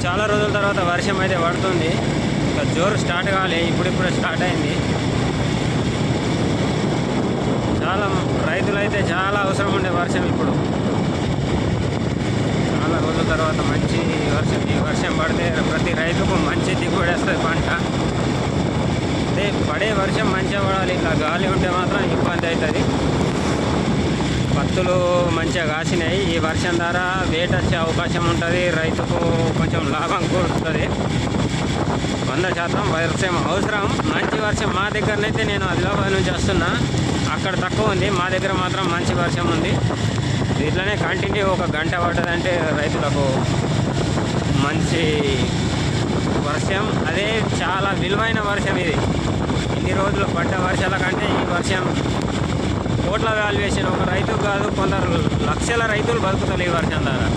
చాలా రోజుల తర్వాత వర్షం అయితే పడుతుంది. ఇంకా జోరు స్టార్ట్ కాలే, ఇప్పుడిప్పుడే స్టార్ట్ అయింది. చాలా రైతులైతే చాలా అవసరం ఉండే వర్షం. ఇప్పుడు చాలా రోజుల తర్వాత మంచి వర్షం. ఈ వర్షం పడితే ప్రతి రైతుకు మంచి దిగుబడి వస్తుంది పంట. అదే పడే వర్షం మంచిగా పడాలి. ఇట్లా గాలి ఉంటే మాత్రం ఇబ్బంది అవుతుంది. పత్తులు మంచిగా కాసినాయి. ఈ వర్షం ద్వారా వేట వచ్చే అవకాశం ఉంటుంది. రైతుకు కొంచెం లాభం కూడుతుంది. 100% వర్షం అవసరం. మంచి వర్షం మా దగ్గరనైతే, నేను ఆదిలాబాద్ నుంచి వస్తున్నా, అక్కడ తక్కువ ఉంది. మా దగ్గర మాత్రం మంచి వర్షం ఉంది. ఇట్లనే కంటిన్యూ ఒక గంట పడ్డదంటే రైతులకు మంచి వర్షం. అదే చాలా విలువైన వర్షం ఇది. ఇన్ని రోజులు పడ్డ వర్షాల కంటే ఈ వర్షం కోట్ల వాల్యుయేషన్. ఒక రైతుకు కాదు, కొందరు లక్షల రైతులు బతుకుతారు ఈ వర్షం ద్వారా.